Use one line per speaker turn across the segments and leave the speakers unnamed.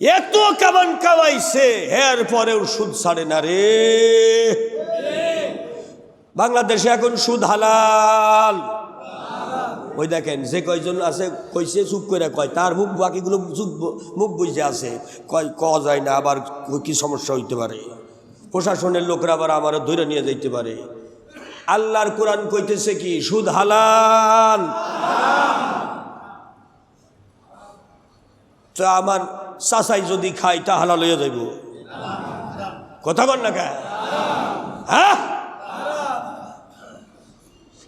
এত কামান কামাইছে এর পরেও সুদ ছাড়ে না রে। বাংলাদেশে এখন সুদ হালাল। ওই দেখেন যে কয়জন আছে কইছে চুপ করে কয়, তার মুখ বাকিগুলো মুখ বুঝে আছে, কয় ক যায় না, আবার কি সমস্যা হইতে পারে, প্রশাসনের লোকরা আবার আমার ধরে নিয়ে যাইতে পারে। আল্লাহর কোরআন কইতেছে কি সুদ হালাল। তো আমার চাচাই যদি খাই তা হালাল হয়ে যাইব, কথা বল না কে? হ্যাঁ,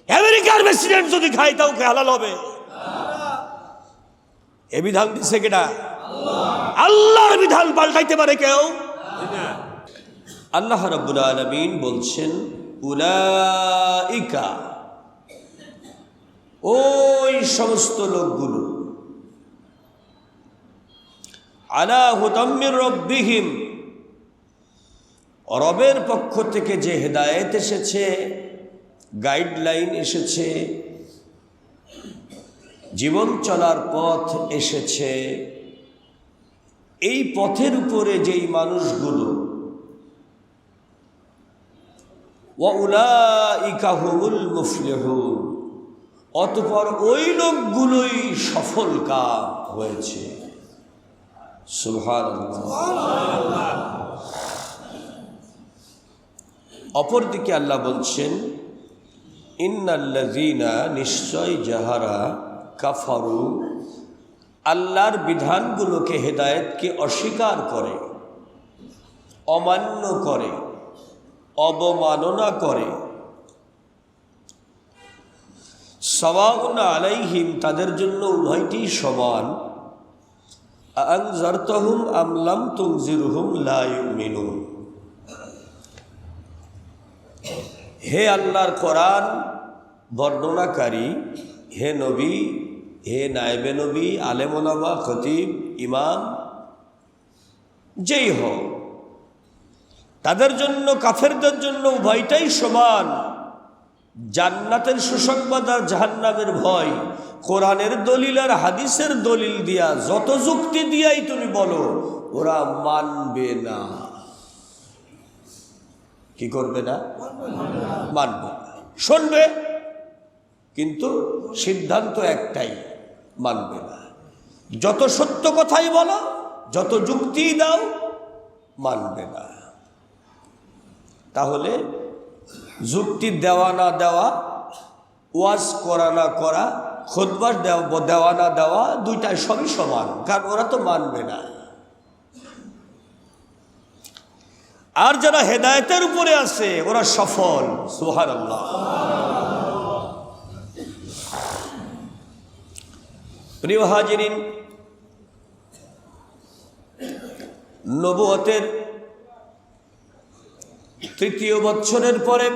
আমেরিকার প্রেসিডেন্ট যদি খাই তাও কে হালাল হবে? এ বিধান দিছে কেডা? আল্লাহর বিধান পাল্টাইতে পারে কেউ? আল্লাহ রাব্বুল আলামিন বলছেন উলাইকা, ওই সমস্ত লোকগুলো, আলা হুদাম মির রাব্বিহিম, রবের পক্ষ থেকে যে হেদায়েত এসেছে, গাইডলাইন এসেছে, জীবন চলার পথ এসেছে, এই পথের উপরে যেই মানুষগুলো, ওয়া উলাইকা হুমুল মুফলিহুন, অতঃপর ওই লোকগুলোই সফল কাম হয়েছে। সুবহানাল্লাহ। অপরদিকে আল্লাহ বলছেন ইন্নাল্লাযীনা, নিশ্চয় যাহারা কাফারু, আল্লাহর বিধানগুলোকে, হেদায়েতকে অস্বীকার করে, অমান্য করে, অবমাননা করে, সাওয়াউন আলাইহিম, তাদের জন্য উভয়টি সমান, আনজারতাহুম আম লাম তুনজিরহুম লা ইউমিনুন। হে আল্লাহর কোরআন বর্ণনাকারী, হে নবী, হে নায়েবে নবী, আলেম ওলামা, খতিব, ইমাম, যেই হোক, তাদের জন্য, কাফেরদের জন্য উভয়টাই সমান। জান্নাতের সুসংবাদ আর জাহান্নামের ভয়, কোরআনের দলিল আর হাদিসের দলিল দিয়া যত যুক্তি দিয়াই তুমি বলো, ওরা মানবে না। কি করবে না? মানবে না। শুনবে, কিন্তু সিদ্ধান্ত একটাই, মানবে না। যত সত্য কথাই বলো, যত যুক্তি দাও, মানবে না। তাহলে যুক্তি দেওয়া না দেওয়া, ওয়াজ করা না করা, খুতবা দেওয়া না দেওয়া, দুইটাই সবই সমান, কারণ ওরা তো মানবে না। আর যারা হেদায়েতের উপরে আছে ওরা সফল। সুবহানাল্লাহ। প্রিয় হাজিরিন, নবুয়তের ৩য় বৎসরের পরে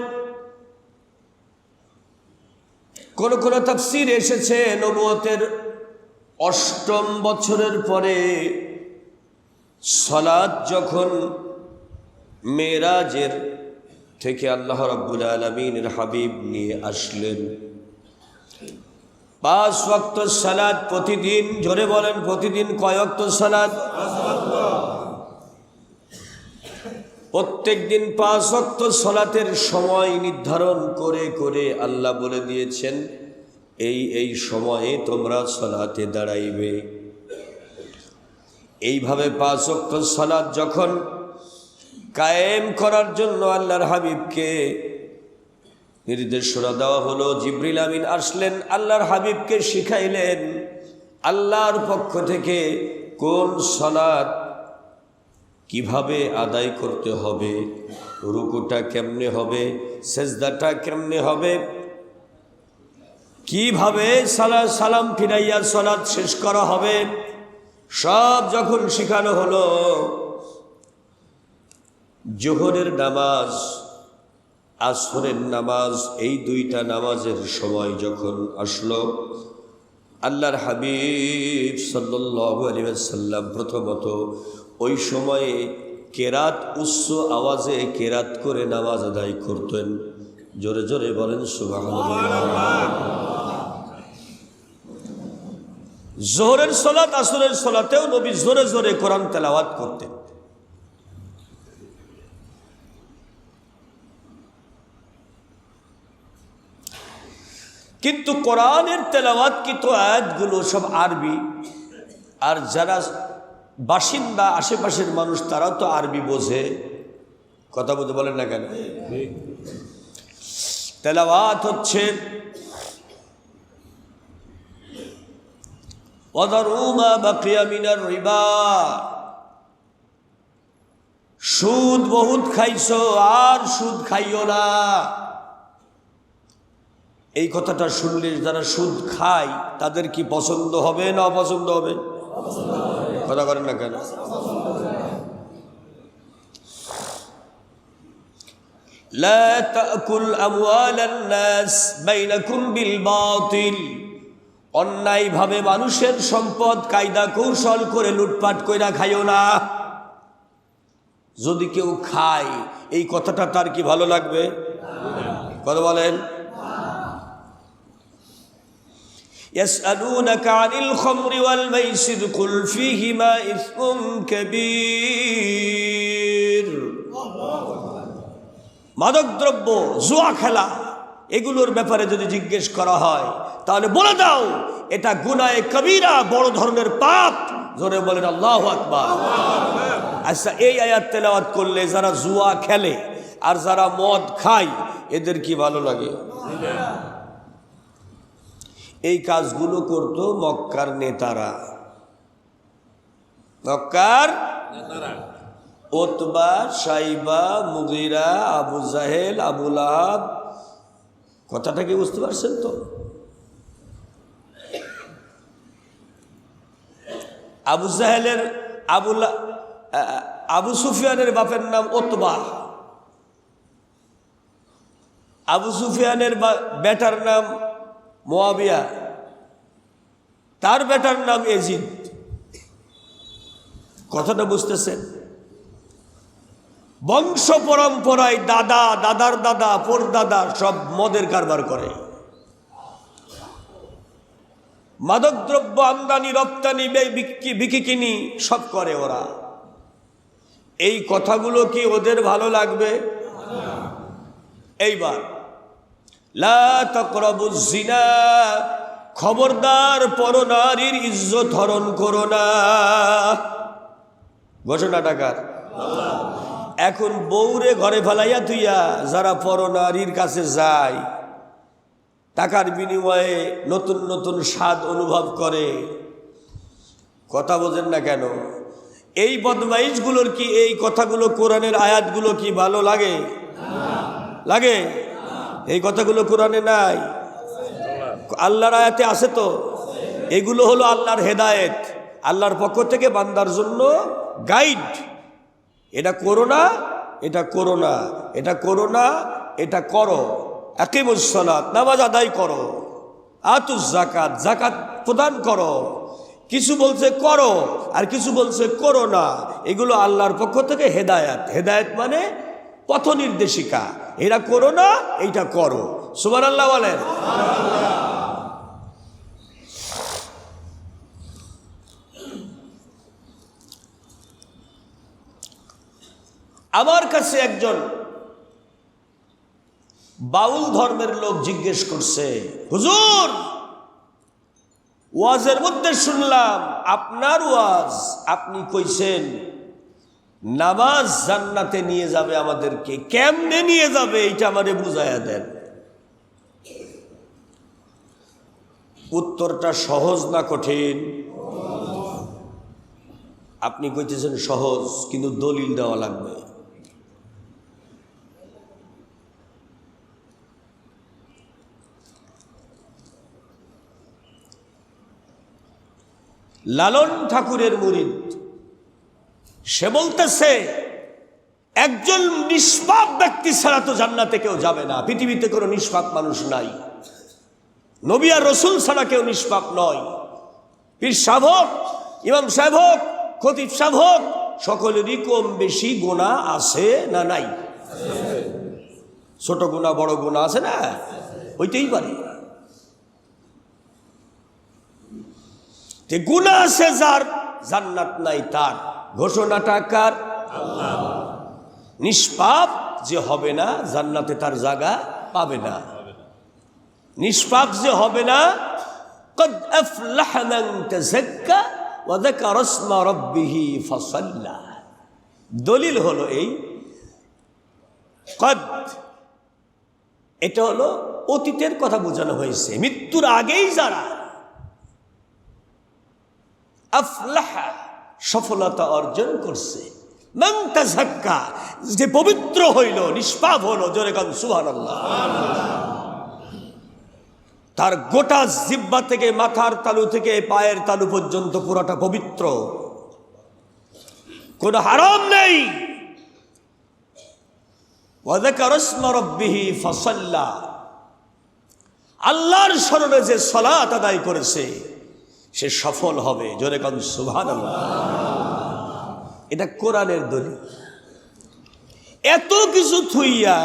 কোন কোন তাফসীর এসেছে নবুয়তের ৮ম বছরের পরে সালাত যখন মেরাজের থেকে আল্লাহ রাব্বুল আলামিনের হাবিব নিয়ে আসলেন, ৫ ওয়াক্ত সালাত প্রতিদিন, জোরে বলেন প্রতিদিন কয় ওয়াক্ত সালাত? প্রত্যেক দিন ৫ ওয়াক্ত সালাতের সময় নির্ধারণ করে করে আল্লাহ বলে দিয়েছেন, এই সময়ে তোমরা সালাতে দাঁড়াইবে। এইভাবে ৫ ওয়াক্ত সালাত যখন কায়েম করার জন্য আল্লাহর হাবিবকে নির্দেশনা দেওয়া হলো, জিবরিল আমিন আসলেন, আল্লাহর হাবিবকে শিখাইলেন আল্লাহর পক্ষ থেকে কোন সালাত কিভাবে আদায় করতে হবে, রুকুটা কেমনে হবে, সেজদাটা কেমনে হবে, কিভাবে সালাম ফিরাইয়া সালাত শেষ করা হবে, সব যখন শেখানো হলো, জোহরের নামাজ, আসরের নামাজ, এই দুইটা নামাজের সময় যখন আসলো, আল্লাহর হাবিব সাল্লাল্লাহু আলাইহি ওয়াসাল্লাম প্রথমত ওই সময়ে কেরাত, উচ্চ আওয়াজে কেরাত করে নামাজ আদায় করতেন। জোরে জোরে বলেন সুবহানাল্লাহ। জোহরের সালাত আসরের সালাতেও নবী জোরে জোরে কোরআন তেলাওয়াত করতেন। কিন্তু কোরআনের তেলাওয়াতকৃত আয়াতগুলো সব আরবি, আর যারা বাসিন্দা আশেপাশের মানুষ তারাও তো আরবি বোঝে, কথা বলতে বলেন না কেন? তেলাওয়াত হচ্ছে ওয়াদারু মা বাকিয়া মিনার রিবা, সুদ বহুত খাইছো আর সুদ খাইও না। এই কথাটা শুনলে যারা সুদ খায় তাদের কি পছন্দ হবে না অপছন্দ হবে? কথা করেন না কেন? লা তাকুল আমওয়ালান নাস বাইনাকুম বিল বাতিল, অন্যায়ভাবে মানুষের সম্পদ কায়দা কৌশল করে লুটপাট কইরা খাইও না। যদি কেউ খায় এই কথাটা তার কি ভালো লাগবে? কথা বলেন। يسألونك عن الخمر والميسر قل فيهما إثم كبير, মাদকদ্রব্য, জুয়া খেলা, এগুলোর ব্যাপারে যদি জিজ্ঞেস করা হয় তাহলে বলে দাও এটা গুনায়ে কবিরা, বড় ধরনের পাপ। জোরে বলেন আল্লাহু আকবার। আচ্ছা, এই আয়াত তেলাওয়াত করলে যারা জুয়া খেলে আর যারা মদ খায় এদের কি ভালো লাগে? এই কাজগুলো করত মক্কার নেতারা। মক্কার উতবা, সাইবা, মুগিরা, আবু জাহেল, আবু লাহাব, কথাটা কি বুঝতে পারছেন তো? আবু জাহেলের আবু সুফিয়ানের বাপের নাম উতবা, আবু সুফিয়ানের বেটার নাম মুয়াবিয়া, তার বেটার নাম ইয়াজিদ। কথাটা বুঝতেছেন? বংশ পরম্পরায় দাদা, দাদার দাদা, পরদাদা সব মদের কারবার করে। মাদকদ্রব্য আমদানি রপ্তানি বিকিকিনি সব করে ওরা। এই কথাগুলো কি ওদের ভালো লাগবে? এইবার লা তাকরাবুজ জিনা, খবরদার পরনারীর ইজ্জত হরণ করো না। ঘোষণাটাকার এখন বউরে ঘরে ফেলাইয়া তুইয়া যারা পরনারীর কাছে যায় টাকার বিনিময়ে নতুন নতুন স্বাদ অনুভব করে। কথা বোঝেন না কেন? এই বদমাইশগুলোর কি এই কথাগুলো, কোরআনের আয়াতগুলো কি ভালো লাগে? লাগে? এই কথাগুলো কোরআনে নাই, আল্লাহর আয়াতে আছে তো। এগুলো হলো আল্লাহর হেদায়েত, আল্লাহর পক্ষ থেকে বান্দার জন্য গাইড। এটা করো না, এটা করো না, এটা করো না, এটা করো। আকিমুস সালাত, নামাজ আদায় করো। আতুজ যাকাত, যাকাত প্রদান করো। কিছু বলছে করো আর কিছু বলছে করো না। এগুলো আল্লাহর পক্ষ থেকে হেদায়েত। হেদায়েত মানে পথ নির্দেশিকা। এটা করো না, এইটা করো। সুবহানাল্লাহ বলেন। আমার কাছে একজন বাউল ধর্মের লোক জিজ্ঞেস করছে, হুজুর ওয়াজের মধ্যে শুনলাম আপনার ওয়াজ, আপনি কইছেন নামাজ জান্নাতে নিয়ে যাবে আমাদেরকে, কেমনে নিয়ে যাবে এইটা আমারে বুঝাইয়া দেন। উত্তরটা সহজ না কঠিন? আপনি কইতেছেন সহজ, কিন্তু দলিল দেওয়া লাগবে। লালন ঠাকুরের মুরিদ সে বলতেছে একজন নিষ্পাপ ব্যক্তি ছাড়া তো জান্নাতে কেউ যাবে না। পৃথিবীতে কোনো নিষ্পাপ মানুষ নাই, নবী আর রসুল ছাড়া কেউ নিষ্পাপ নয়। পীর সাহেব হোক, ইমাম সাহেব হোক, খতিব সাহেব হোক, সকলেরই কম বেশি গুনাহ আছে না নাই? ছোট গুনাহ বড় গুনাহ আছে না, হইতেই পারে। যে গুনাহ আছে যার, জান্নাত নাই তার। ঘোষণাটা কার? আল্লাহ। নিষ্পাপ যে হবে না জান্নাতে তার জায়গা পাবে না। নিষ্পাপ যে হবে না, قد أفلح من تزكى وذكر اسم ربه فصلى। দলিল হলো এই কদ, এটা হলো অতীতের কথা বোঝানো হয়েছে। মৃত্যুর আগেই যারা আফলাহা, সফলতা অর্জন করছে, মান তাযাক্কা, যে পবিত্র হইল, নিষ্পাপ হলো, জোরে কান সুবহানাল্লাহ। তার গোটা জিহ্বা থেকে মাথার তালু থেকে পায়ের তালু পর্যন্ত পুরোটা পবিত্র, কোনো হারাম নেই। ওয়া যাকারা ইসমা রাব্বিহি ফাসাল্লা, আল্লাহর স্মরণে যে সালাত আদায় করেছে সে সফল হবে, জোরে কান সুবহানাল্লাহ। এটা কোরআনের দলিল। এত কিছু থুইয়া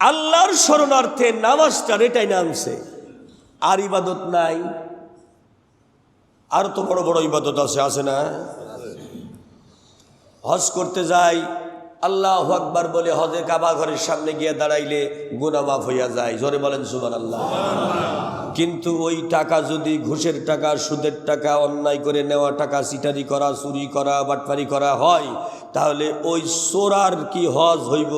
আল্লাহর শরণার্থে নামাজটা এটাই নামছে, আর ইবাদত নাই। আর তো বড় বড় ইবাদত আছে না? হজ করতে যাই, আল্লাহু আকবার বলে হজে কাবা ঘরের সামনে গিয়ে দাঁড়াইলে গুনাহ মাফ হইয়া যায়, জোরে বলেন সুবহানাল্লাহ। কিন্তু ওই টাকা যদি ঘুষের টাকা, সুদের টাকা, অন্যায় করে নেওয়া টাকা, চিটারি করা, চুরি করা, বাটপারি করা হয়, তাহলে ওই চোরার কি হজ হইব?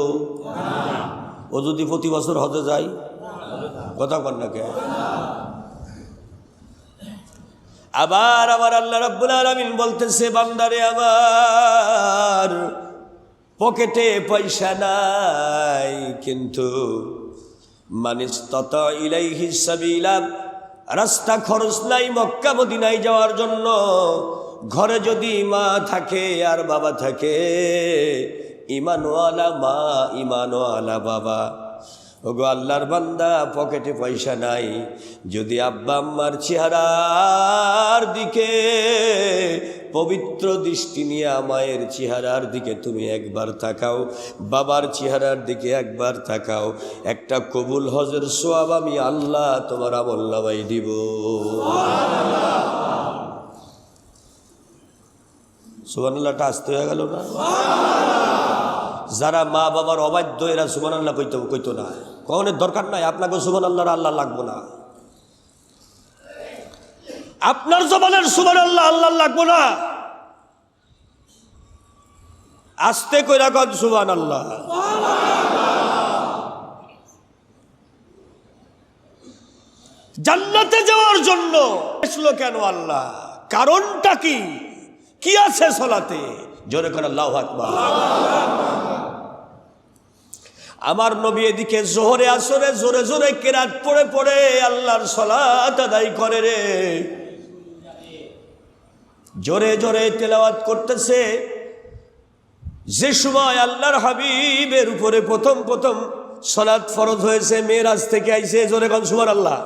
ও যদি প্রতি বছর হজে যায়, কথা বল না কে? আবার আমার আল্লাহ রাব্বুল আলামিন বলতেছে, বান্দারে আমার পকেটে পয়সা নাই, কিন্তু মানিস্তাতা ইলাইহি সাবিলা, রাস্তা খরচ নাই মক্কা মদিনায় যাওয়ার জন্য। ঘরে যদি মা থাকে আর বাবা থাকে, ঈমানওয়ালা মা, ঈমানওয়ালা বাবা। ওগো আল্লাহর বান্দা, পকেটে পয়সা নাই, যদি আব্বা আম্মার চেহারার দিকে পবিত্র দৃষ্টি নিয়ে মায়ের চেহারার দিকে তুমি একবার তাকাও, বাবার চেহারার দিকে একবার তাকাও, একটা কবুল হজের সওয়াব আমি আল্লাহ তোমার আমলনামায় দিব। সুবহানাল্লাহটা আসতে হয়ে গেল না? যারা মা বাবার অবাধ্য এরা সুবহানাল্লাহ কইতো না, কখনের দরকার নাই। আপনাকে সুবহানাল্লাহর আল্লাহ লাগবো না, আপনার জবানের সুবহানাল্লাহ আল্লাহ লাগবো না। আস্তে কইরা কন সুবহানাল্লাহ। জান্নাতে যাওয়ার জন্য আসলো কেন আল্লাহ? কারণটা কি? কি আছে সালাতে? জোরে করে আল্লাহু আকবার। আমার নবী এদিকে জোহরে আসরে জোরে জোরে কেরাত পড়ে পড়ে আল্লাহর সালাত আদায় করে রে, জোরে জোরে তেলাওয়াত করতেছে। যে সময় আল্লাহর হাবিবের উপরে প্রথম প্রথম সালাত ফরজ হয়েছে, মেরাজ থেকে আইছে, জোরে কোন সুবহানাল্লাহ।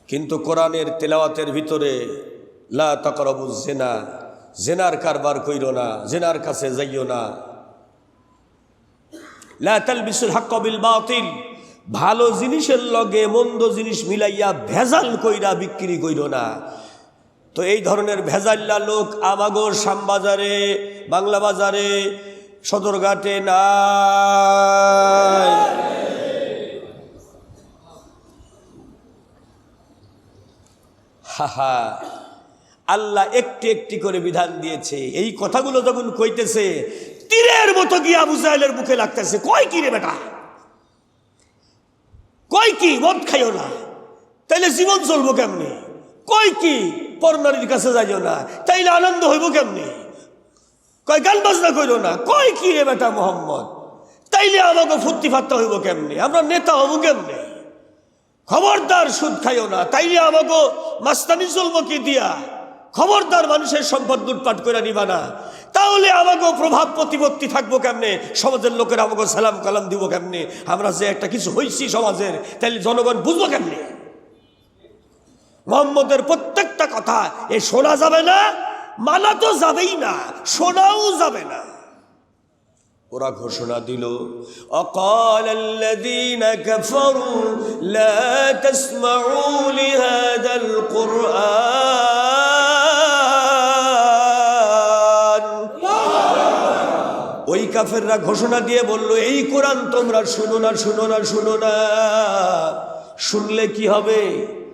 কিন্তু কোরআনের তেলাওয়াতের ভিতরে লা তাকরাবুজ জিনা, জেনার কারবার কইরো না, জেনার কাছে যাইও না, লা তালবিসুল হক বিল বাতিল, ভালো জিনিসের লগে মন্দ জিনিস মিলাইয়া ভেজাল কইরা বিক্রি কইরো না। তো এই ধরনের ভেজাল্লা লোক আমাগো শ্যামবাজারে, বাংলা বাজারে, সদরঘাটে নাই। হাহা, আল্লাহ একটি একটি করে বিধান দিয়েছে। এই কথাগুলো যখন কইতেছে, তীরের মতো গিয়ে আবু জাহেলের মুখে লাগতেছে। কয় কি রে বেটা, কয় কি মদ খাইও না, তাইলে জীবন চলবো কেমনি? কয় কি পরনারীর কাছে যাইও না, তাইলে আনন্দ হইব কেমনি? কয় গান বাজনা কইরো না, কয় কি রে বেটা মোহাম্মদ, তাইলে আমাকে ফুর্তি ফাত্তা হইব কেমনি? আমরা নেতা হবো কেমনি? খবরদার সুদ খাইও না, তাইলে আমাকে মাস্তানি চলবো কি দিয়া? খবরদার মানুষের সম্পদ লুটপাট করে নিবা না, তাহলে আমাকে প্রভাব প্রতিপত্তি থাকবো কেমনে? সমাজের লোকেরা আমাকে সালাম কালাম দিব কেমনে? আমরা যে একটা কিছু হইছি সমাজের, তাইলে জনগণ বুঝবো কেমনে? মোহাম্মদের প্রত্যেকটা কথা এ শোনা যাবে না, মানা তো যাবেই না, শোনাও যাবে না। ওরা ঘোষণা দিল, অকালাল্লাযীনা কাফারু লা তাসমাউ লিহাযাল কুরআন। ওই কাফেররা ঘোষণা দিয়ে বলল, এই কোরআন তোমরা শুনো না, শুনো না, শুনো না। শুনলে কি হবে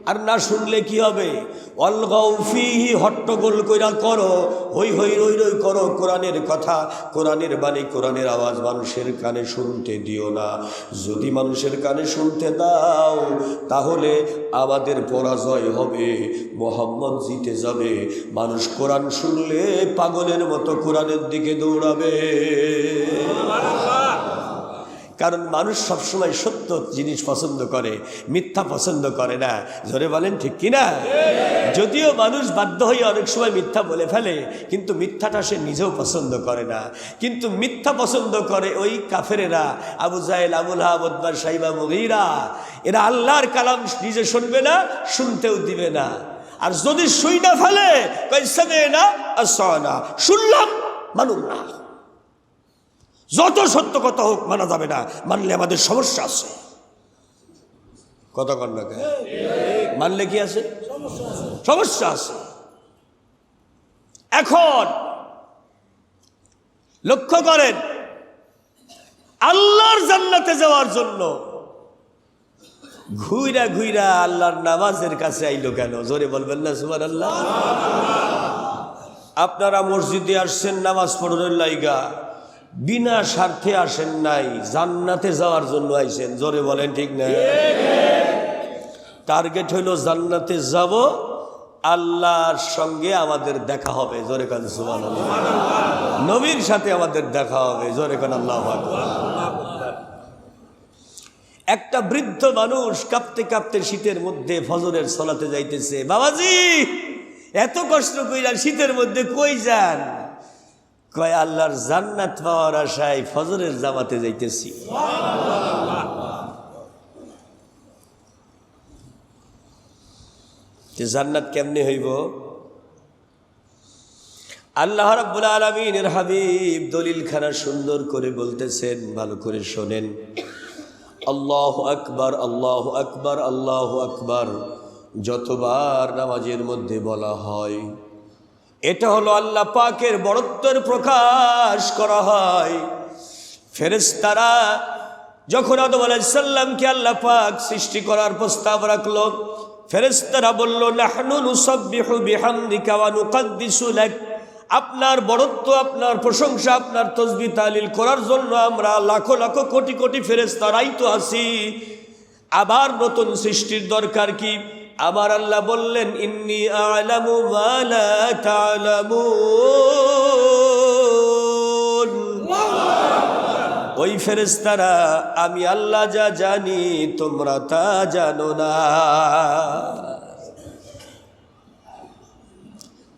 আর না শুনলে কি হবে? অলগাউ ফিহি, হট্টগোল কইরা করো, হই হই রই রই করো কোরআনের কথা, কোরআনের বাণী, কোরআনের আওয়াজ মানুষের কানে শুনতে দিও না। যদি মানুষের কানে শুনতে দাও তাহলে আমাদের পরাজয় হবে, মুহাম্মদ জিতে যাবে। মানুষ কোরআন শুনলে পাগলের মতো কোরআনের দিকে দৌড়াবে। কারণ মানুষ সবসময় সত্য জিনিস পছন্দ করে, মিথ্যা পছন্দ করে না। জোরে বলেন ঠিক কিনা? যদিও মানুষ বাধ্য হয়ে অনেক সময় মিথ্যা বলে ফেলে, কিন্তু মিথ্যাটা সে নিজেও পছন্দ করে না। কিন্তু মিথ্যা পছন্দ করে ওই কাফেরেরা, আবু জাহেল, আবু লাহাব, উতবা, শাইবা, মুগীরা। এরা আল্লাহর কালাম নিজে শুনবে না, শুনতেও দিবে না। আর যদি শুই না ফেলে, কইসাবে না আসানা, শুনলাম মানুন না। যত সত্য কথা হোক মানা যাবে না, মানলে আমাদের সমস্যা আছে। কথা কন না কেন? মানলে কি আছে? সমস্যা আছে। এখন লক্ষ্য করেন, আল্লাহর জান্নাতে যাওয়ার জন্য ঘুইরা ঘুইরা আল্লাহর নামাজের কাছে আইলো কেন? জোরে বলবেন না সুবহানাল্লাহ। আপনারা মসজিদে আসছেন নামাজ পড়ার লাইগা, বিনা স্বার্থে আসেন নাই, জান্নাতে যাওয়ার জন্য আইছেন। জোরে বলেন ঠিক না? টার্গেট হইল জান্নাতে যাব, আল্লাহর সঙ্গে আমাদের দেখা হবে। জোরে কান সুবহানাল্লাহ। নবীর সাথে আমাদের দেখা হবে। জোরে কান আল্লাহু আকবার। একটা বৃদ্ধ মানুষ কাঁপতে কাঁপতে শীতের মধ্যে ফজরের সালাতে যাইতেছে। বাবাজি, এত কষ্ট কইরা শীতের মধ্যে কই যান? কয়, আল্লাহর জান্নাত পাওয়ার আশায় ফজরের জামাতে যাইতেছি। জান্নাত কেমনে হইব? আল্লাহ রাব্বুল আলামিনের হাবিব দলিলখানা সুন্দর করে বলতেছেন, ভালো করে শোনেন। আল্লাহু আকবার, আল্লাহু আকবার, আল্লাহু আকবার যতবার নামাজের মধ্যে বলা হয়, এটা হলো আল্লাহ পাকের বড়ত্বের প্রকাশ করা হয়। ফেরেশতারা যখন আদম আলাইহিস সালামকে আল্লাহ পাক সৃষ্টি করার প্রস্তাব রাখলো, ফেরেশতারা বলল, নাহনু নুসাব্বিহু বিহামদিকা ওয়া নুকদ্দিসু লাক, আপনার বড়ত্ব, আপনার প্রশংসা, আপনার তাসবিহ তাহলিল করার জন্য আমরা লাখো লাখো কোটি কোটি ফেরেশতারাই তো আছি, আবার নতুন সৃষ্টির দরকার কি? আমার আল্লাহ বললেন, ইন্নী আ'লামু মা লা তা'লামুন। ওই ফেরেশতারা, আমি আল্লাহ যা জানি তোমরা তা জানো না।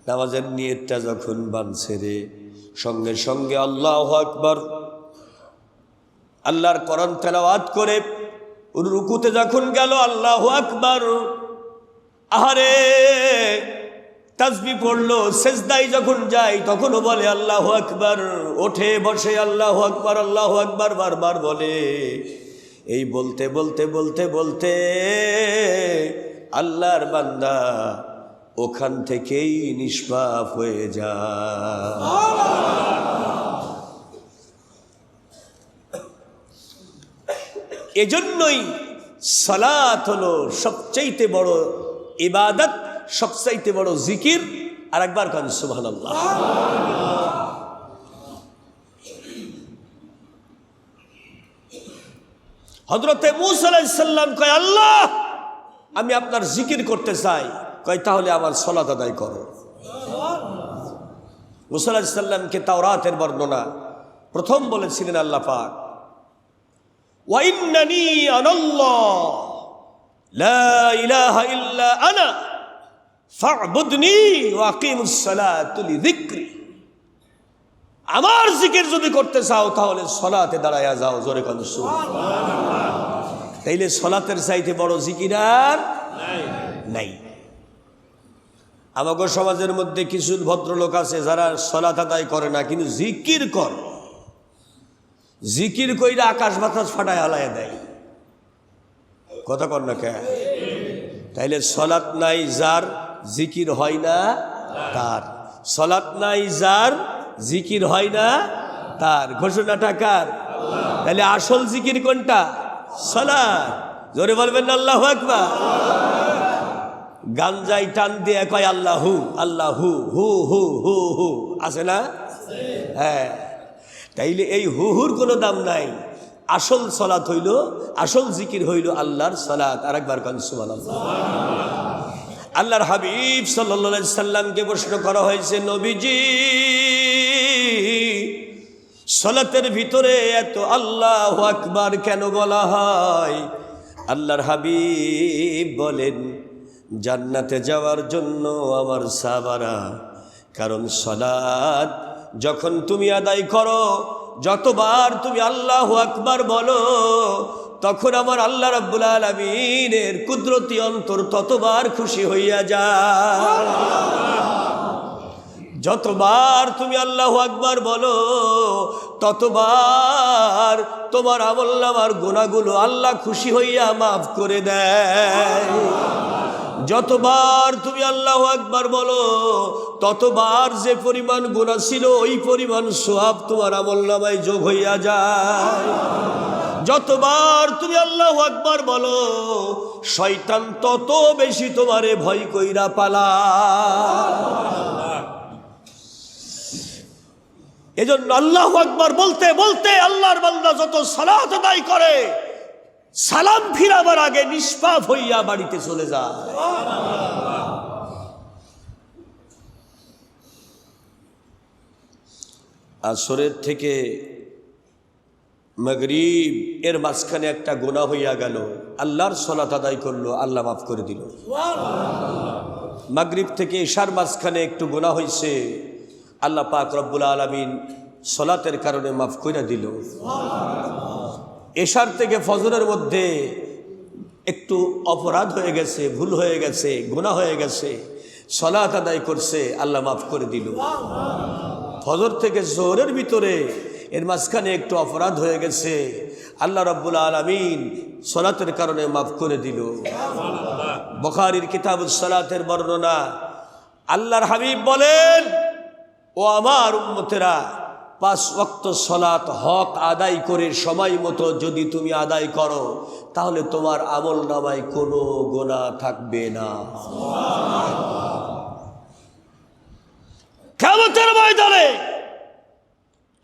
নামাজের নিয়তটা যখন বানছে রে, সঙ্গে সঙ্গে আল্লাহু আকবার, আল্লাহর কোরআন তেলাওয়াত করে রুকুতে যখন গেল, আল্লাহু আকবার, আহারে তাসবিহ পড়লো, সেজদায় যখন যায় তখনও বলে আল্লাহু আকবার, ওঠে বসে আল্লাহু আকবার, আল্লাহু আকবার বারবার বলে। এই বলতে বলতে বলতে বলতে আল্লাহর বান্দা ওখান থেকেই নিষ্পাপ হয়ে যায়। এজন্যই সালাত হলো সবচাইতে বড় ইবাদত, সবচাইতে বড় জিকির। আর একবার কান সুবহানাল্লাহ। হযরতে মূসা আলাইহিস সালাম কয়, আল্লাহ আমি আপনার জিকির করতে চাই। কয়, তাহলে আমার সালাত আদায় করো। মূসা আলাইহিস সালামকে তাওরাতের বর্ণনা প্রথম বলেছিলেন আল্লাহ পাক, ওয়া ইন্নানি আনাল্লাহ লা ইলাহা ইল্লা আনা ফা'বুদনি ওয়া আকিমুস সালাতা লিযিকরি। আমার জিকির যদি করতে চাও তাহলে সালাতে দাঁড়ায়া যাও। জোরে কান সুবহানাল্লাহ। তাইলে সালাতের চাইতে বড় জিকির আর নাই। আমাদের সমাজের মধ্যে কিছু ভদ্রলোক আছে যারা সালাত আদায় করে না, কিন্তু জিকির করে। জিকির কইরা আকাশ বাতাস ফাটায় হালায় দেয়। কথা কর না কে? তাইলে সলাত নাই যার, জিকির হয় না তার। সলাত নাই যার, জিকির হয় না তার। ঘোষণাটা কার? তাহলে আসল জিকির কোনটা? সালাত। জোরে বলবেন না আল্লাহু আকবার। গাঞ্জাই টান দিয়ে কয় আল্লাহু আল্লাহু, হু হু হু হু, আছে না? হ্যাঁ, তাইলে এই হুহুর কোনো দাম নাই। আসল সালাত হইল, আসল জিকির হইল আল্লাহর সালাত। আরেকবার কান সুবহানাল্লাহ। আল্লাহর হাবিব সাল্লাল্লাহু আলাইহি সাল্লামকে প্রশ্ন করা হয়েছে, নবীজি সালাতের ভিতরে এত আল্লাহু আকবার কেন বলা হয়? আল্লাহর হাবিব বলেন, জান্নাতে যাওয়ার জন্য আমার সাহাবারা। কারণ সালাত যখন তুমি আদায় করো, যতবার তুমি আল্লাহু আকবার বলো, তখন আমার আল্লাহ রাব্বুল আলামিনের কুদরতি অন্তর ততবার খুশি হইয়া যায়। যতবার তুমি আল্লাহু আকবার বলো, ততবার তোমার আমলনামার গুনাহগুলো আল্লাহ খুশি হইয়া মাফ করে দেয়। যতবার তুমি আল্লাহু আকবার বলো, ততবার যে পরিমাণ গুনাহ ছিল ওই পরিমাণ সওয়াব তোমার আমলনামায় যোগ হইয়া যায়। যতবার তুমি আল্লাহু আকবার বলো, শয়তান তত বেশি তোমারে ভয় কইরা পালায়। এজন্য আল্লাহু আকবার বলতে বলতে আল্লাহর বান্দা যত সালাত আদায় করে, সালাম ফিরাবার আগে নিষ্পাপ হইয়া বাড়িতে চলে যায়। আসরের থেকে মাগরিব এর মাঝখানে একটা গুনাহ হইয়া গেল, আল্লাহর সালাত আদায় করলো, আল্লাহ মাফ করে দিল। মাগরিব থেকে ইশার মাঝখানে একটু গুনাহ হইছে, আল্লাহ পাক রব্বুল আলামিন সালাতের কারণে মাফ করে দিল। এশার থেকে ফজরের মধ্যে একটু অপরাধ হয়ে গেছে, ভুল হয়ে গেছে, গুনাহ হয়ে গেছে, সালাত আদায় করছে, আল্লাহ মাফ করে দিল। ফজর থেকে জোহরের ভিতরে এর মাঝখানে একটু অপরাধ হয়ে গেছে, আল্লাহ রাব্বুল আলামিন সালাতের কারণে মাফ করে দিল। বুখারীর কিতাবুস সালাতের বর্ণনা, আল্লাহর হাবিব বলেন, ও আমার উম্মতেরা, 5 ওয়াক্ত সালাত হক আদায় করে সময় মতো যদি তুমি আদায় করো, তাহলে তোমার আমলনামায় কোনো গুনাহ থাকবে না। কিয়ামতের ময়দানে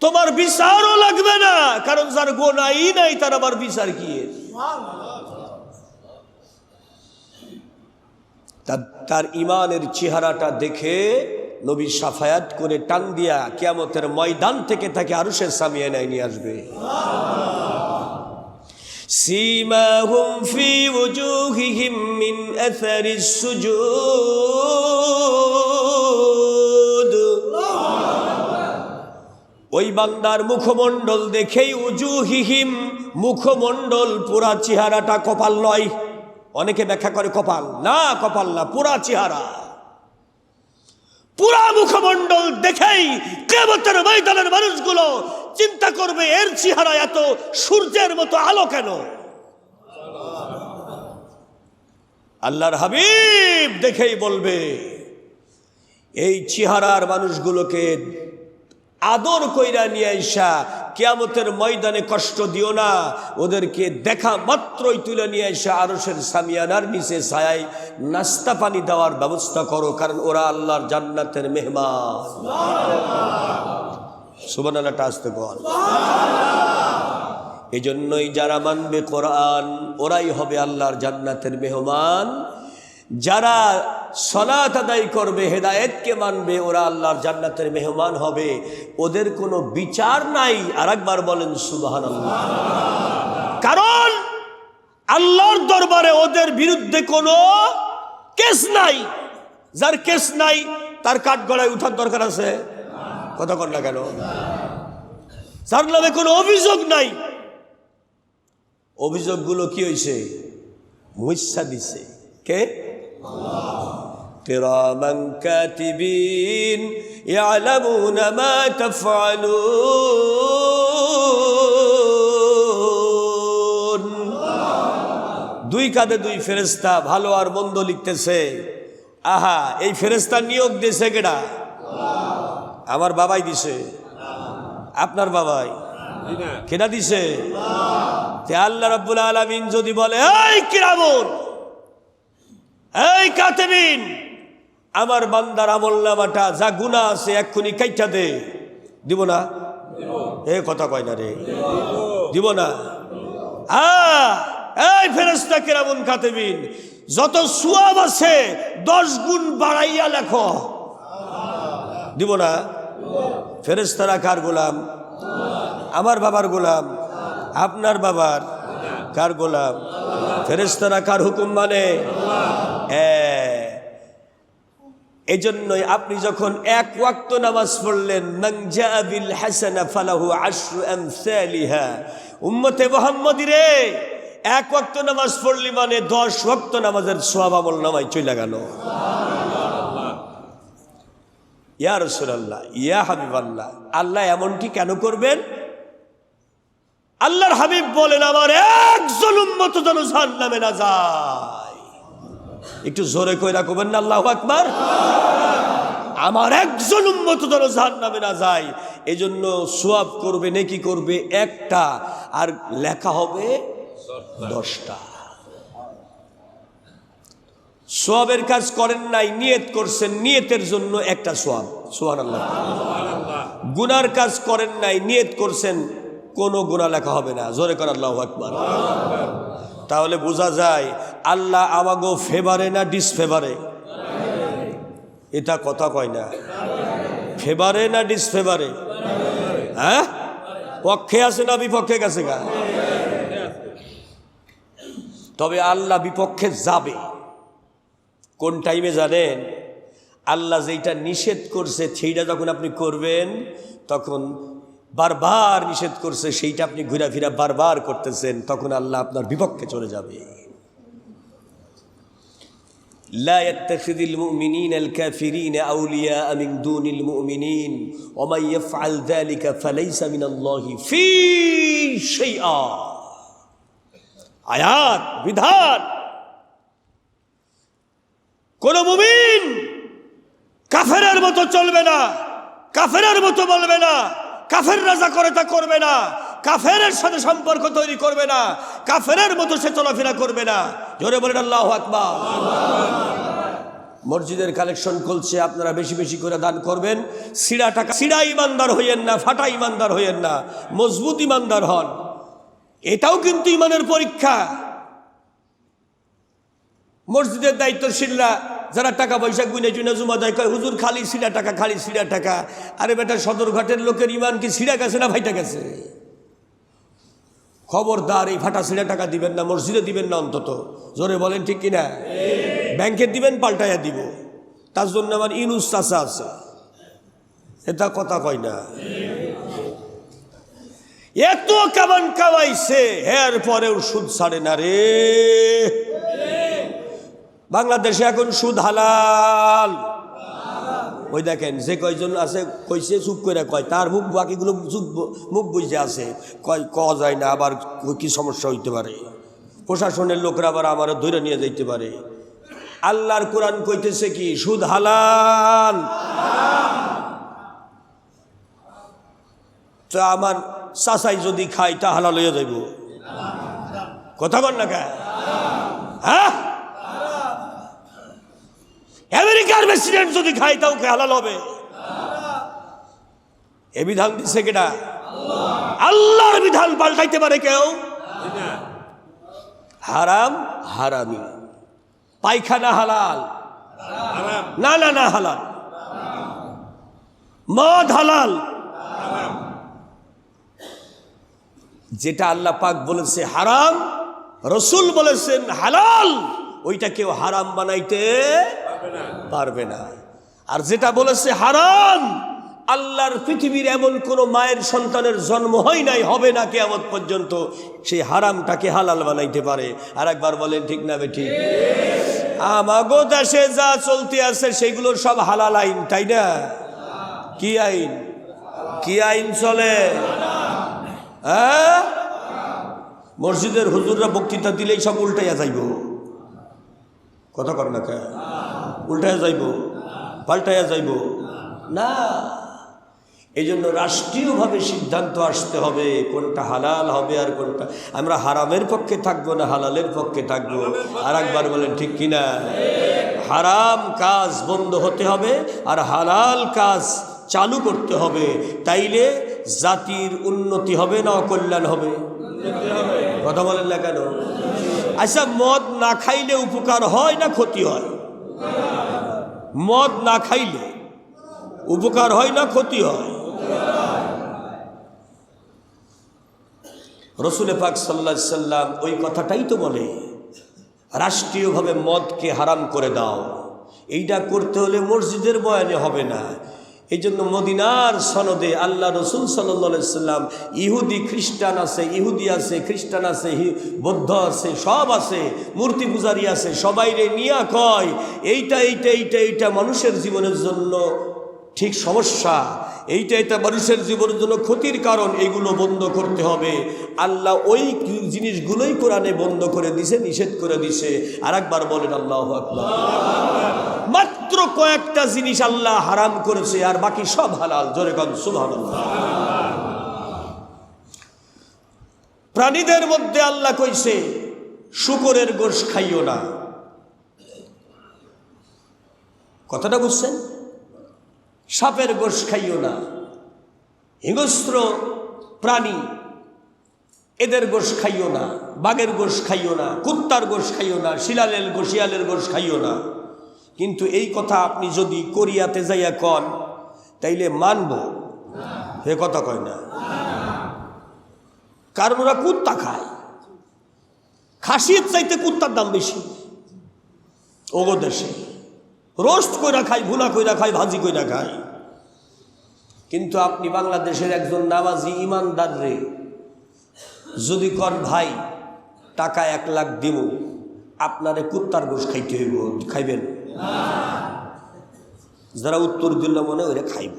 তোমার বিচারও লাগবে না, কারণ যার গুনাহই নাই তার আবার বিচার কি? তার ইমানের চেহারাটা দেখে নবী শাফায়াত করে টান দিয়া কিয়ামতের ময়দান থেকে তাকে আরশের সামিয়ানায় নিয়ে আসবে। সীমাহুম ফি ওজুহিহিম মিন আসারিস সুজুদ। ওই বান্দার মুখমণ্ডল দেখেই, উজুহিহিম মুখমণ্ডল, পুরা চেহারাটা, কপাল নয়। অনেকে ব্যাখ্যা করে কপাল, না কপাল না, পুরা চেহারা, পুরা মুখমণ্ডল দেখেই কিয়ামতের ময়দানের মানুষগুলো চিন্তা করবে, এর চেহারা এত সূর্যের মতো আলো কেন? আল্লাহর হাবিব দেখেই বলবে, এই চেহারার মানুষগুলোকে আদর কইরা নিয়ে আইসা কিয়ামতের ময়দানে কষ্ট দিও না, ওদেরকে দেখা মাত্রই তুলে নিয়ে আইসা আরশের সামিয়ানার নিচে ছায়ায় নাস্তা পানি দেওয়ার ব্যবস্থা করো, কারণ ওরা আল্লাহর জান্নাতের মেহমান। সুবহানাল্লাহ, আসতে বল। এই জন্যই যারা মানবে কোরআন, ওরাই হবে আল্লাহর জান্নাতের মেহমান। যারা সালাত আদায় করবে, হেদায়েতকে মানবে, ওরা আল্লাহর জান্নাতের মেহমান হবে। ওদের কোনো বিচার নাই। আরেকবার বলেন সুবহানাল্লাহ। কারণ আল্লাহর দরবারে ওদের বিরুদ্ধে কোনো কেস নাই। যার কেস নাই তার কাঠগড়ায় উঠার দরকার আছে? কথা কর না কেন? যার নামে কোনো অভিযোগ নাই, অভিযোগগুলো কি হয়েছে? মুইসা দিছে কে? কিরামান কাতিবিন ইয়ালামুনা মা তাফআলুন। দুই কাঁধে দুই ফেরেশতা ভালো আর মন্দ লিখতেছে। আহা, এই ফেরেশতা নিয়োগ দিয়েছে কেডা? আমার বাবাই দিছে। আপনার বাবাই কেডা দিছে? আল্লাহ রাব্বুল আলামিন যদি বলে, এই কিরামুন, এই কাতিবিন, আমার বান্দার আমলনামাটা যা গুনাহ আছে এক্ষুনি কাইটা দে, দিব না? এ কথা কয় না রে, দিব না? এই ফেরেশতা কিরামুন কাতিবিন, যত সওয়াব আছে 10 গুণ বাড়াইয়া লেখো, দিব না? ফেরেশতারা কার গোলাম? আমার বাবার গোলাম। আপনার বাবার কার গোলাম? ফেরেশতারা কার হুকুম মানে? এই জন্যই আপনি যখন এক ওয়াক্ত নামাজ পড়লেন, মান জাআ বিল হাসানা ফালাহু আশরু আমসালিহা, উম্মতে মুহাম্মদী রে, এক ওয়াক্ত নামাজ পড়লি মানে 10 ওয়াক্ত নামাজের সওয়াব আমল নামায় চলে গেল। ইয়া রাসূলুল্লাহ, ইয়া হাবিবাল্লাহ, আল্লাহ এমনটি কেন করবেন? আল্লাহর হাবিব বলেন, আমার একজন উম্মত যেন জাহান্নামে না যায়। একটু জোরে কইরা কবেন না আল্লাহু আকবার। আমার একজন উম্মত যেন জাহান্নামে না যায়, এজন্য সওয়াব করবে, নেকি করবে একটা, আর লেখা হবে 10টা। সওয়াবের কাজ করেন নাই, নিয়ত করছেন, নিয়তের জন্য একটা সওয়াব, সুবহানাল্লাহ। গুনার কাজ করেন নাই, নিয়ত করছেন, কোনো গুনাহ লেখা হবে না। জোরে কর আল্লাহু আকবার। তাহলে বোঝা যায় আল্লাহ আমাগো ফেভারে না ডিসফেভারে? এটা কথা কয় না। ফেভারে না ডিসফেভারে? হ্যাঁ, পক্ষে আছে না বিপক্ষে গেছে গা? তবে আল্লাহ বিপক্ষে যাবে কোন টাইমে জানেন? আল্লাহ যেটা নিষেধ করছে সেইটা যখন আপনি করবেন, তখন বারবার নিষেধ করছে সেইটা আপনি ঘুরাফিরা বারবার করতেছেন, তখন আল্লাহ আপনার বিপক্ষে চলে যাবে। লা ইয়াত্তাখিযুল মুমিনুনা আল কাফিরিনা আউলিয়া মিন দুনিল মুমিনিন ওয়া মান ইয়াফআল যালিকা ফালাইসা মিনাল্লাহি ফি শাইআ। আয়াত, বিধান, কোন মুমিন কাফেরের মতো চলবে না, কাফেরের মতো বলবে না, কাফের রাজা করে তা করবে না, কাফেরের সাথে সম্পর্ক তৈরি করবে না, কাফেরের মতো সে চলাফেরা করবে না। জোরে বলেন আল্লাহু আকবার। মসজিদের কালেকশন করছে, আপনারা বেশি বেশি করে দান করবেন। সিড়া টাকা, সিড়া ইমানদার হইয়েন না, ফাটা ইমানদার হইয়েন না, মজবুত ইমানদার হন। এটাও কিন্তু ইমানের পরীক্ষা। মসজিদের দায়িত্বশীলরা যারা টাকা পয়সা গুনে চুনে জমা দেয়, কয় হুজুর খালি সিড়া টাকা, খালি সিড়া টাকা। আরে বেটা, সদরঘাটের লোকের ইমান কি সিড়া গেছে না ভাইটা গেছে? খবরদার, এই ফাটা সিড়া টাকা দিবেন না, মসজিদে দিবেন না অন্তত। জোরে বলেন ঠিক কিনা? ব্যাংকে দিবেন, পাল্টাইয়া দিব। তার জন্য আমার ইনুস চাচা আছে, এটা কথা কয় না। এত কেমন কামাইছে, এর পরেও সুদ ছাড়ে না রে। বাংলাদেশে এখন সুদ হালাল। ওই দেখেন, যে কয়জন আছে কইছে চুপ করে কয়, তার মুখ বাকিগুলো মুখ বুঝে আছে, কয় কওয়া যায় না, আবার কি সমস্যা হইতে পারে, প্রশাসনের লোকরা আবার আমার ধরে নিয়ে যাইতে পারে। আল্লাহর কোরআন কইতেছে কি? সুদ হালাল। তো আমার চাচাই যদি খাই তা হালাল হয়ে যাইব? কথা বল না কে? হ্যাঁ, আমেরিকার প্রেসিডেন্ট যদি খায় তাও কে হালাল হবে? এ বিধান দিছে কেডা? আল্লাহর বিধান পাল্টাইতে পারে কেউ? হারাম হারামি। পায়খানা হালাল না? না না, হালাল। মদ হালাল। যেটা আল্লাহ পাক বলেছে হারাম, রসুল বলেছেন হালাল, ওইটা কেউ হারাম বানাইতে পারবে না। আর যেটা বলেছে হারাম, আল্লাহর পৃথিবীর এমন কোন মায়ের সন্তানের জন্ম হয় নাই, হবে না কিয়ামত পর্যন্ত, সেই হারামটাকে হালাল বানাইতে পারে। আর একবার বলেন ঠিক না বেঠিক? আমাগো দেশে যা চলতে আছে সেগুলো সব হালাল আইন, তাই না? কি আইন? কি আইন চলে? হ্যাঁ, মসজিদের হুজুররা বক্তৃতা দিলেই সব উল্টাইয়া যাইব, কথা কর না কে, উল্টাইয়া যাইব, পাল্টাইয়া যাইব না। এই জন্য রাষ্ট্রীয়ভাবে সিদ্ধান্ত আসতে হবে কোনটা হালাল হবে আর কোনটা। আমরা হারামের পক্ষে থাকবো না হালালের পক্ষে থাকবো। আর একবার বলেন ঠিক কিনা? হারাম কাজ বন্ধ হতে হবে আর হালাল কাজ চালু করতে হবে, তাইলে জাতির উন্নতি হবে না অকল্যাণ হবে? কথা বলেন না কেন? আচ্ছা, মদ না খাইলে উপকার হয় না ক্ষতি হয়? মদ না খাইলে উপকার হয় না ক্ষতি হয়? রসুল পাক সাল্লাল্লাহু আলাইহি সাল্লাম ওই কথাটাই তো বলে, রাষ্ট্রীয়ভাবে মদকে হারাম করে দাও। এইটা করতে হলে মসজিদের বয়ানে হবে না। এই জন্য মদিনার সনদে আল্লাহ রসুল সাল্লাল্লাহু আলাইহি সাল্লাম, ইহুদি খ্রিস্টান আছে, ইহুদি আছে, খ্রিস্টান আছে, বৌদ্ধ আছে, সব আছে, মূর্তি পূজারী আছে, সবাইরে নিয়া কয় এইটা এইটা এইটা এইটা মানুষের জীবনের জন্য ঠিক সমস্যা, এইটা মানুষের জীবনের জন্য ক্ষতির কারণ, এইগুলো বন্ধ করতে হবে। আল্লাহ ওই জিনিসগুলোই কোরআনে বন্ধ করে দিছে, নিষেধ করে দিছে। আর একবার বলেন আল্লাহু আকবার। মাত্র কয়েকটা জিনিস আল্লাহ হারাম করেছে আর বাকি সব হালাল। জোরে বলেন সুবহানাল্লাহ। প্রাণীদের মধ্যে আল্লাহ কইছে শূকরের গোশত খাইও না। কথাটা বুঝছেন? সাপের গোশত খাইও না, হিংস্র প্রাণী এদের গোশত খাইও না, বাঘের গোশত খাইও না, কুত্তার গোশত খাইও না, শিয়ালের গোশত খাইও না। কিন্তু এই কথা আপনি যদি কোরিয়াতে যাইয়া কন তাইলে মানব? হে কথা কয় না, কারণ ওরা কুত্তা খায়, খাসির চাইতে কুত্তার দাম বেশি ওগো দেশে। রোস্ট কইরা খাই, ভুনা কইরা খাই, ভাজি কইরা খাই। কিন্তু আপনি বাংলাদেশের একজন নামাজি ইমানদার রে যদি কন ভাই টাকা 1 লাখ দিব, আপনারে কুত্তার গোশত খাইতে হইব, খাইবেন? যারা উত্তর দিল মনে ওরা খাইব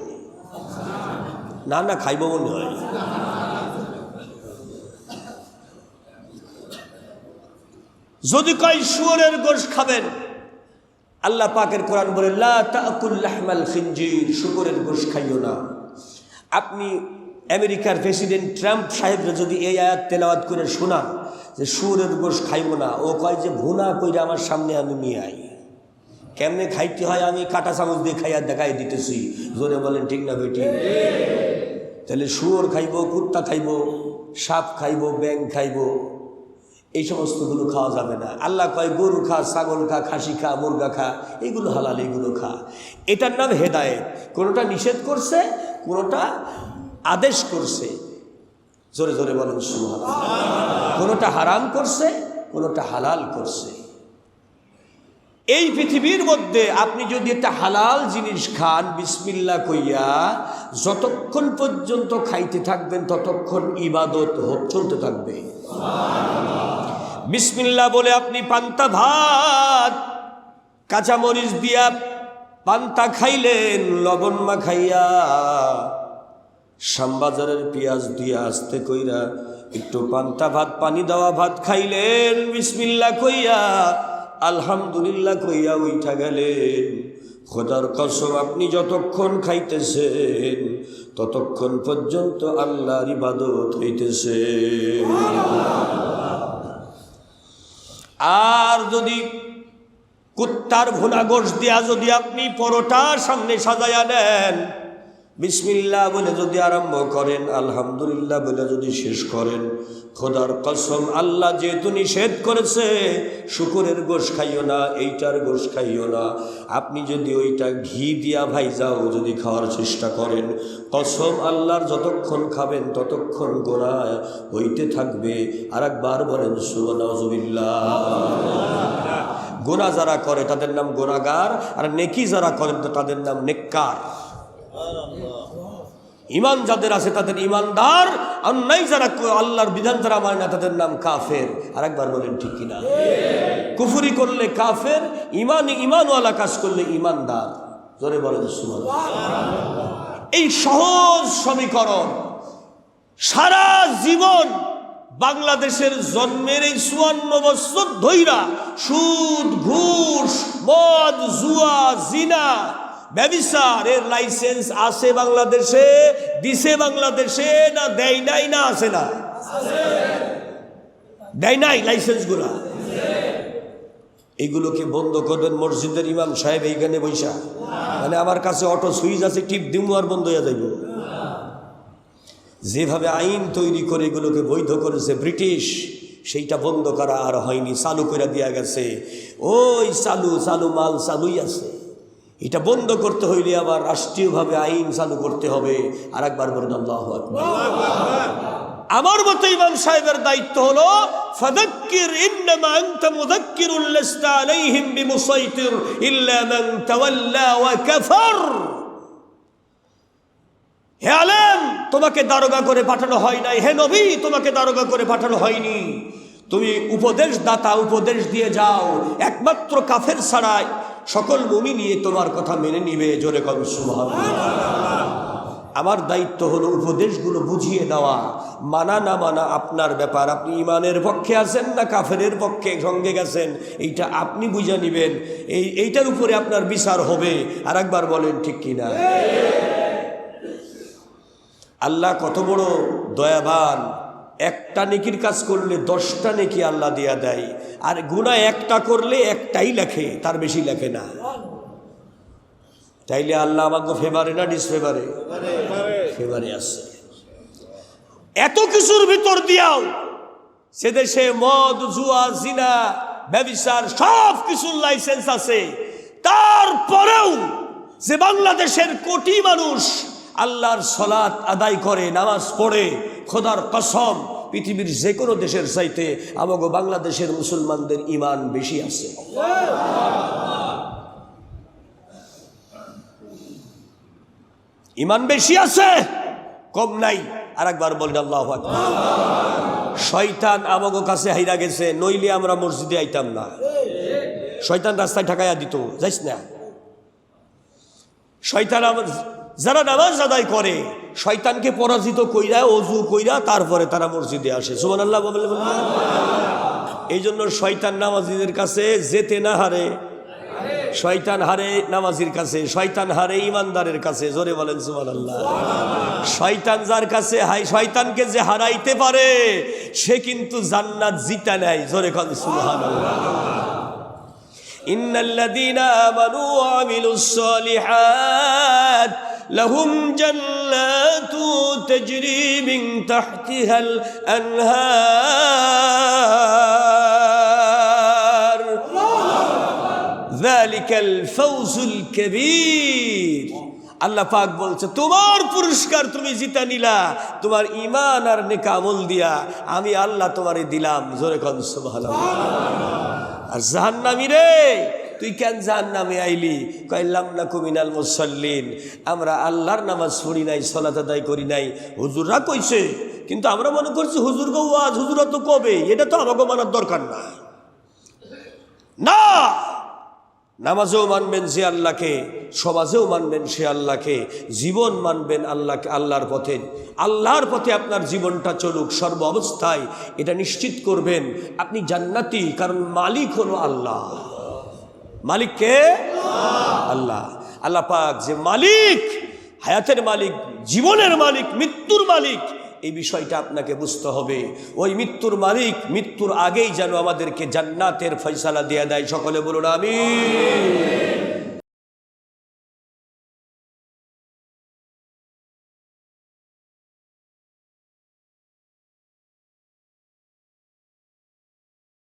না, না খাইব মনে হয়। যদি কয় শুয়োরের গোশত খাবেন, আল্লাহ পাকের কোরআন বলে লা তাকুল লাহমাল খিনজির, শুকরের গোশত খাইও না। আপনি আমেরিকার প্রেসিডেন্ট ট্রাম্প সাহেবরা যদি এই আয়াত তেলাওয়াত করে শোনান যে শুয়োরের গোশত খাইব না, ও কয় যে ভুনা কইরা আমার সামনে আমি নিয়ে আই, কেমনে খাইতে হয় আমি কাটা চামচ দিয়ে খাইয়া দেখাই দিতেছি। জোরে বলেন ঠিক না বেটি? তাহলে শুয়োর খাইব, কুত্তা খাইব, সাপ খাইব, ব্যাঙ খাইব, এই সমস্তগুলো খাওয়া যাবে না। আল্লাহ কয় গরু খা, ছাগল খা, খাসি খা, মুরগা খা, এগুলো হালাল, এগুলো খা। এটার নাম হেদায়েত। কোনোটা নিষেধ করছে, কোনোটা আদেশ করছে। জোরে জোরে বলেন সুবহানাল্লাহ। কোনোটা হারাম করছে, কোনোটা হালাল করছে। এই পৃথিবীর মধ্যে আপনি যদি একটা হালাল জিনিস খান বিসমিল্লাহ কইয়া, যতক্ষণ পর্যন্ত খাইতে থাকবেন ততক্ষণ ইবাদত চলতে থাকবে। বিসমিল্লাহ বলে আপনি পান্তা ভাত কাঁচামরিচ দিয়া পান্তা খাইলেন, লবণ মাখাইয়া, শ্যামবাজারের পেঁয়াজ দিয়া আস্তে কইরা একটু পান্তা ভাত, পানি দেওয়া ভাত খাইলেন, বিসমিল্লাহ কইয়া আলহামদুলিল্লাহ কইয়া উঠা গেলেন। খোদার কসম আপনি যতক্ষণ খাইতেছেন ততক্ষণ পর্যন্ত আল্লাহর ইবাদত হইতেছে। আর যদি কুত্তার ভুনা গোশত দিয়া যদি আপনি পরোটার সামনে সাজায়া নেন, বিসমিল্লাহ বলে যদি আরম্ভ করেন, আলহামদুলিল্লাহ বলে যদি শেষ করেন, খোদার কসম আল্লাহ যেহেতু নিষেধ করেছে শুকরের গোশত খাইও না, এইটার গোশত খাইও না, আপনি যদি ওইটা ঘি দিয়া ভাইজাও যদি খাওয়ার চেষ্টা করেন, কসম আল্লাহর যতক্ষণ খাবেন ততক্ষণ গুনাহ হইতে থাকবে। আর একবার বলেন সুবহানাল্লাহ। গুনাহ যারা করে তাদের নাম গুনাহগার, আর নেকি যারা করেন তাদের নাম নেককার। ইমান যাদের আছে তাদের ইমানদার, আর নাই যারা আল্লাহর বিধান যারা মানে না তাদের নাম কাফের। আর একবার বলেন ঠিক কিনা? কুফরি করলে কাফের, ইমানওয়ালা কাজ করলে ইমানদার। জোরে বলেন সুবহানাল্লাহ। এই সহজ সমীকরণ সারা জীবন বাংলাদেশের জন্মের এই 54 বছর ধইরা সুদ, ঘুষ, মদ, জুয়া, জিনা, ব্যভিচার এর লাইসেন্স আছে বাংলাদেশে? দিছে বাংলাদেশে না দেয় নাই? না আছে? না দেয় নাই লাইসেন্স গুলা? এইগুলোকে বন্ধ করবেন মসজিদের ইমাম সাহেব এইখানে বৈশা, মানে আমার কাছে অটো সুইচ আছে, টিপ দিমু আর বন্ধ হয়ে যাইব। যেভাবে আইন তৈরি করে এগুলোকে বৈধ করেছে ব্রিটিশ, সেইটা বন্ধ করা আর হয়নি, চালু করে দেওয়া গেছে। ওই চালু চালু মাল চালুই আছে। এটা বন্ধ করতে হইলে আবার রাষ্ট্রীয়ভাবে আইন চালু করতে হবে। আর একবার বলুন আল্লাহু আকবার। আমার মতো ইমাম সাহেবের দায়িত্ব হলো ফাযাক্কির ইন্নামা আনতা মুযাক্কিরুন লাস্তা আলাইহিম বিমুসাইতির ইল্লা মান তাওয়াল্লা ওয়া কাফার। হে আলেম, তোমাকে দারোগা করে পাঠানো হয় নাই। হে নবী, তোমাকে দারোগা করে পাঠানো হয়নি। তুমি উপদেশ দাতা, উপদেশ দিয়ে যাও। একমাত্র কাফের ছাড়াই সকল মুমিন নিয়ে তোমার কথা মেনে নিবে। জোরে কর সুবহানাল্লাহ। আমার দায়িত্ব হলো উপদেশগুলো বুঝিয়ে দেওয়া। মানা না মানা আপনার ব্যাপার। আপনি ইমানের পক্ষে আছেন না কাফেরের পক্ষে সঙ্গে গেছেন, এইটা আপনি বুঝে নিবেন। এইটার উপরে আপনার বিচার হবে। আর একবার বলেন ঠিক কিনা? আল্লাহ কত বড় দয়াবান। একটা নেকির কাজ করলে 10টা নেকি আল্লাহ দিয়া দেয়, আর গুনাহ একটা করলে একটাই লেখে, তার বেশি লেখে না। তাইলে আল্লাহ আমাকে ফেভারে না ডিসফেভারে? ফেভারে আছে। এত কিছুর ভিতর দিয়াও সে দেশে মদ, জুয়া, জিনা, ব্যভিচার সব কিছুর লাইসেন্স আছে। তারপরেও যে বাংলাদেশের কোটি মানুষ আল্লাহর সালাত আদায় করে, নামাজ পড়ে, খোদার কসম পৃথিবীর যে কোনো দেশের চাইতে আমাগো বাংলাদেশের মুসলমানদের ঈমান বেশি আছে। ঈমান বেশি আছে, কম নাই। আর একবার বলেন আল্লাহু আকবার। শয়তান আমাগো কাছে হাইরা গেছে, নইলে আমরা মসজিদে আইতাম না। শয়তান রাস্তায় ঠেকাইয়া দিত, যাইস না। শয়তান যারা নামাজ আদায় করে শয়তানকে পরাজিত কইরা, ওযু কইরা তারপরে তারা মসজিদে আসে। সুবহানাল্লাহ বলে। এই জন্য শয়তান নামাজীদের কাছে যেতে না হারে, শয়তান হারে নামাজির কাছে, শয়তান হারে ইমানদারের কাছে। জোরে বলেন সুবহানাল্লাহ। শয়তান যার কাছে শয়তানকে যে হারাইতে পারে সে কিন্তু জান্নাত জিতা নেয়। জোরে বলেন সুবহানাল্লাহ। ইন্নাল্লাযীনা আমানু ওয়া আমিলুস সালিহাত লাহুম জান্নাতু তাজরি মিন তাহতিহাল আনহার যালিকাল ফাওজুল কাবীর। আল্লাহ পাক বলছে তোমার পুরস্কার তুমি জিতা নিলা তোমার ঈমান আর নেক আমল দিয়া, আমি আল্লাহ তোমারে দিলাম। জোরে কোন সুবহানাল্লাহ। আর জাহান্নামী রে, তুই কেন জাহান্নামে আইলি? কইলাম না কুমিনাল মুসাল্লিন, আমরা আল্লাহর নামাজ পড়ি নাই, সালাত আদায় করি নাই। হুজুররা কইছে, কিন্তু আমরা মনে করছি হুজুর গো ওয়াজ, হুজুরা তো কবে, এটা তো আমাকে মানার দরকার না। না, নামাজেও মানবেন সে আল্লাহকে, সমাজেও মানবেন সে আল্লাহকে, জীবন মানবেন আল্লাহকে, আল্লাহর পথে। আল্লাহর পথে আপনার জীবনটা চলুক সর্ব অবস্থায়, এটা নিশ্চিত করবেন আপনি জান্নাতি। কারণ মালিক হলো আল্লাহ। মালিক কে? আল্লাহ। আল্লাহ পাক যে মালিক, হায়াতের মালিক, জীবনের মালিক, মৃত্যুর মালিক, এই বিষয়টা আপনাকে বুঝতে হবে। ওই মৃত্যুর মালিক মৃত্যুর আগেই যেন আমাদেরকে জান্নাতের ফয়সালা দিয়ে দেয়। সকলে বলুন আমিন।